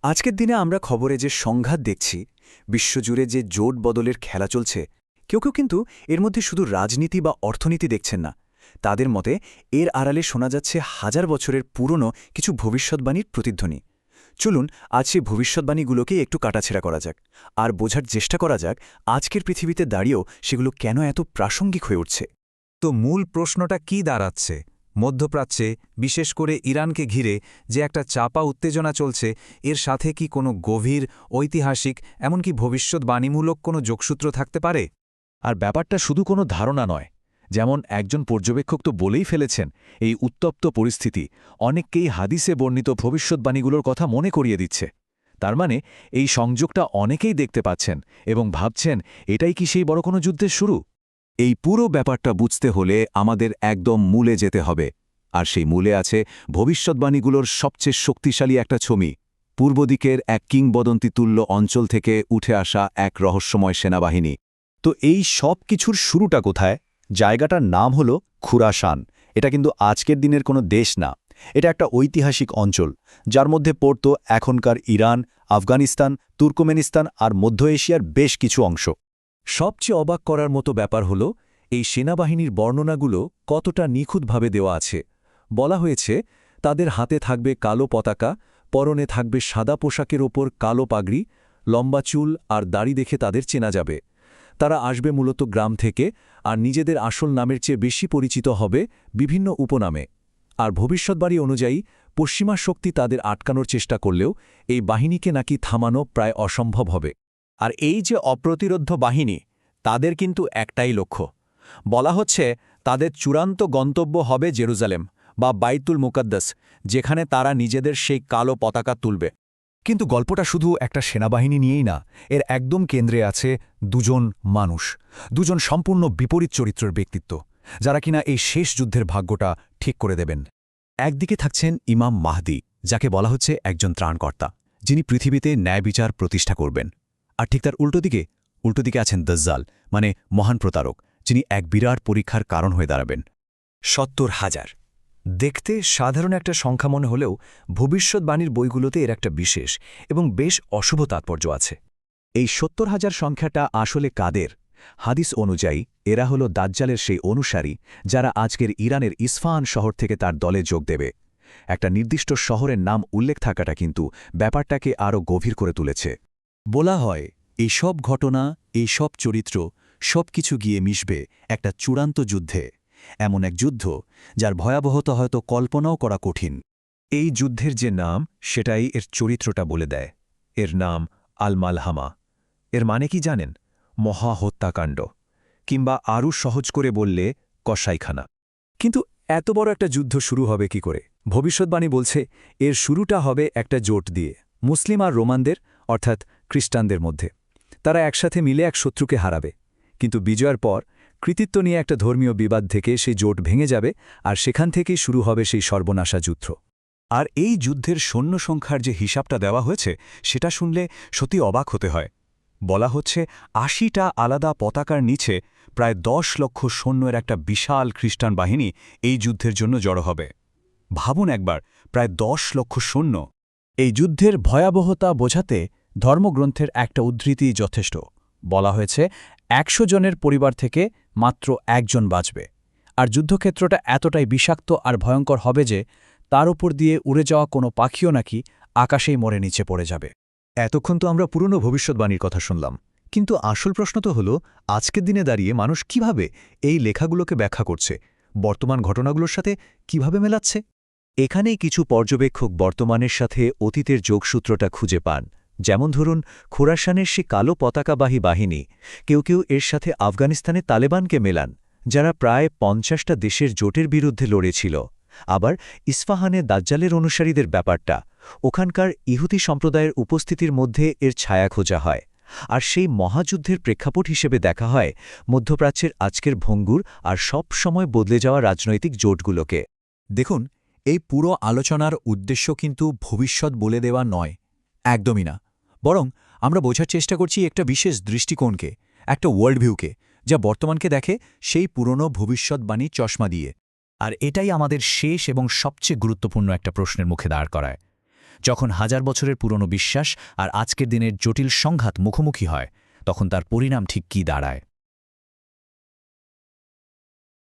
আজকের দিনে আমরা খবরে যে সংঘাত দেখছি, বিশ্বজুড়ে যে জোট বদলের খেলা চলছে, কেউ কেউ কিন্তু এর মধ্যে শুধু রাজনীতি বা অর্থনীতি দেখছেন না। তাদের মতে এর আড়ালে শোনা যাচ্ছে হাজার বছরের পুরনো কিছু ভবিষ্যৎবাণীর প্রতিধ্বনি। চলুন আজ সেই ভবিষ্যৎবাণীগুলোকে একটু কাটাছেড়া করা যাক, আর বোঝার চেষ্টা করা যাক আজকের পৃথিবীতে দাঁড়িয়েও সেগুলো কেন এত প্রাসঙ্গিক হয়ে উঠছে। তো মূল প্রশ্নটা কি দাঁড়াচ্ছে? মধ্যপ্রাচ্যে, বিশেষ করে ইরানকে ঘিরে যে একটা চাপা উত্তেজনা চলছে, এর সাথে কি কোনো গভীর, ঐতিহাসিক, এমনকি ভবিষ্যৎবাণীমূলক কোনো যোগসূত্র থাকতে পারে? আর ব্যাপারটা শুধু কোনো ধারণা নয়। যেমন একজন পর্যবেক্ষক তো বলেই ফেলেছেন, এই উত্তপ্ত পরিস্থিতি অনেককেই হাদিসে বর্ণিত ভবিষ্যৎবাণীগুলোর কথা মনে করিয়ে দিচ্ছে। তার মানে এই সংযোগটা অনেকেই দেখতে পাচ্ছেন এবং ভাবছেন, এটাই কি সেই বড় কোনো যুদ্ধের শুরু? এই পুরো ব্যাপারটা বুঝতে হলে আমাদের একদম মূলে যেতে হবে। আর সেই মূলে আছে ভবিষ্যৎবাণীগুলোর সবচেয়ে শক্তিশালী একটা ছবি, পূর্ব দিকের এক কিংবদন্তিতুল্য অঞ্চল থেকে উঠে আসা এক রহস্যময় সেনাবাহিনী। তো এই সব কিছুর শুরুটা কোথায়? জায়গাটার নাম হল খুরাসান। এটা কিন্তু আজকের দিনের কোনো দেশ না, এটা একটা ঐতিহাসিক অঞ্চল, যার মধ্যে পড়ত এখনকার ইরান, আফগানিস্তান, তুর্কমেনিস্তান আর মধ্য এশিয়ার বেশ কিছু অংশ। সবচেয়ে অবাক করার মতো ব্যাপার হল এই সেনাবাহিনীর বর্ণনাগুলো কতটা নিখুঁতভাবে দেওয়া আছে। বলা হয়েছে তাদের হাতে থাকবে কালো পতাকা, পরনে থাকবে সাদা পোশাকের ওপর কালো পাগড়ি, লম্বা চুল আর দাড়ি দেখে তাদের চেনা যাবে। তারা আসবে মূলত গ্রাম থেকে, আর নিজেদের আসল নামের চেয়ে বেশি পরিচিত হবে বিভিন্ন উপনামে। আর ভবিষ্যৎবাণী অনুযায়ী পশ্চিমা শক্তি তাদের আটকানোর চেষ্টা করলেও এই বাহিনীকে নাকি থামানো প্রায় অসম্ভব হবে। আর এই যে অপ্রতিরোধ্য বাহিনী, তাদের কিন্তু একটাই লক্ষ্য। বলা হচ্ছে তাদের চূড়ান্ত গন্তব্য হবে জেরুজালেম বা বাইতুল মুকাদ্দাস, যেখানে তারা নিজেদের সেই কালো পতাকা তুলবে। কিন্তু গল্পটা শুধু একটা সেনাবাহিনী নিয়েই না, এর একদম কেন্দ্রে আছে দুজন মানুষ, দুজন সম্পূর্ণ বিপরীত চরিত্রের ব্যক্তিত্ব, যারা কিনা এই শেষ যুদ্ধের ভাগ্যটা ঠিক করে দেবেন। একদিকে থাকছেন ইমাম মাহদি, যাকে বলা হচ্ছে একজন ত্রাণকর্তা, যিনি পৃথিবীতে ন্যায় বিচার প্রতিষ্ঠা করবেন। আর ঠিক তার উল্টোদিকে আছেন দাজ্জাল, মানে মহান প্রতারক, যিনি এক বিরাট পরীক্ষার কারণ হয়ে দাঁড়াবেন। ৭০,০০০ দেখতে সাধারণ একটা সংখ্যা মনে হলেও ভবিষ্যৎবাণীর বইগুলোতে এর একটা বিশেষ এবং বেশ অশুভ তাৎপর্য আছে। এই ৭০,০০০ সংখ্যাটা আসলে কাদের? হাদিস অনুযায়ী এরা হল দাজ্জালের সেই অনুসারী, যারা আজকের ইরানের ইস্ফাহান শহর থেকে তার দলে যোগ দেবে। একটা নির্দিষ্ট শহরের নাম উল্লেখ থাকাটা কিন্তু ব্যাপারটাকে আরও গভীর করে তুলেছে। বলা হয় এই সব ঘটনা, এই সব চরিত্র সবকিছু গিয়ে মিশবে একটা চূড়ান্ত যুদ্ধে, এমন এক যুদ্ধ যার ভয়াবহতা হয়তো কল্পনাও করা কঠিন। এই যুদ্ধের যে নাম, সেটাই এর চরিত্রটা বলে দেয়। এর নাম আল মালহামা। এর মানে কি জানেন? মহা হত্যাকাণ্ড, কিংবা আরও সহজ করে বললে কসাইখানা। কিন্তু এত বড় একটা যুদ্ধ শুরু হবে কি করে? ভবিষ্যৎবাণী বলছে এর শুরুটা হবে একটা জোট দিয়ে, মুসলিম আর রোমানদের, অর্থাৎ খ্রিস্টানদের মধ্যে। তারা একসাথে মিলে এক শত্রুকে হারাবে। কিন্তু বিজয়ের পর কৃতিত্ব নিয়ে একটা ধর্মীয় বিবাদ থেকে সেই জোট ভেঙে যাবে, আর সেখান থেকেই শুরু হবে সেই সর্বনাশা যুদ্ধ। আর এই যুদ্ধের সৈন্য সংখ্যার যে হিসাবটা দেওয়া হয়েছে, সেটা শুনলে সত্যি অবাক হতে হয়। বলা হচ্ছে ৮০টা আলাদা পতাকার নিচে প্রায় ১০ লক্ষ সৈন্যের একটা বিশাল খ্রিস্টান বাহিনী এই যুদ্ধের জন্য জড়ো হবে। ভাবুন একবার, প্রায় ১০ লক্ষ সৈন্য। এই যুদ্ধের ভয়াবহতা বোঝাতে ধর্মগ্রন্থের একটা উদ্ধৃতি যথেষ্ট। বলা হয়েছে ১০০ জনের পরিবার থেকে মাত্র একজন বাঁচবে। আর যুদ্ধক্ষেত্রটা এতটাই বিষাক্ত আর ভয়ঙ্কর হবে যে তার উপর দিয়ে উড়ে যাওয়া কোনো পাখিও নাকি আকাশেই মরে নিচে পড়ে যাবে। এতক্ষণ তো আমরা পুরনো ভবিষ্যৎবাণীর কথা শুনলাম, কিন্তু আসল প্রশ্ন তো হল আজকের দিনে দাঁড়িয়ে মানুষ কিভাবে এই লেখাগুলোকে ব্যাখ্যা করছে, বর্তমান ঘটনাগুলোর সাথে কিভাবে মেলাচ্ছে। এখানেই কিছু পর্যবেক্ষক বর্তমানের সাথে অতীতের যোগসূত্রটা খুঁজে পান। যেমন ধরুন, খোরাসানের সে কালো পতাকাবাহী বাহিনী, কেউ কেউ এর সাথে আফগানিস্তানে তালেবানকে মেলান, যারা প্রায় ৫০টা দেশের জোটের বিরুদ্ধে লড়েছিল। আবার ইস্ফাহানে দাজ্জালের অনুসারীদের ব্যাপারটা, ওখানকার ইহুদি সম্প্রদায়ের উপস্থিতির মধ্যে এর ছায়া খোঁজা হয়। আর সেই মহাযুদ্ধের প্রেক্ষাপট হিসেবে দেখা হয় মধ্যপ্রাচ্যের আজকের ভঙ্গুর আর সব সময় বদলে যাওয়া রাজনৈতিক জোটগুলোকে। দেখুন, এই পুরো আলোচনার উদ্দেশ্য কিন্তু ভবিষ্যৎ বলে দেওয়া নয়, একদমই না। বরং আমরা বোঝার চেষ্টা করছি একটা বিশেষ দৃষ্টিকোণকে, একটা ওয়ার্ল্ড ভিউকে, যা বর্তমানকে দেখে সেই পুরনো ভবিষ্যৎবাণী চশমা দিয়ে। আর এটাই আমাদের শেষ এবং সবচেয়ে গুরুত্বপূর্ণ একটা প্রশ্নের মুখে দাঁড় করায়। যখন হাজার বছরের পুরনো বিশ্বাস আর আজকের দিনের জটিল সংঘাত মুখোমুখি হয় তখন তার পরিণাম ঠিক কী দাঁড়ায়।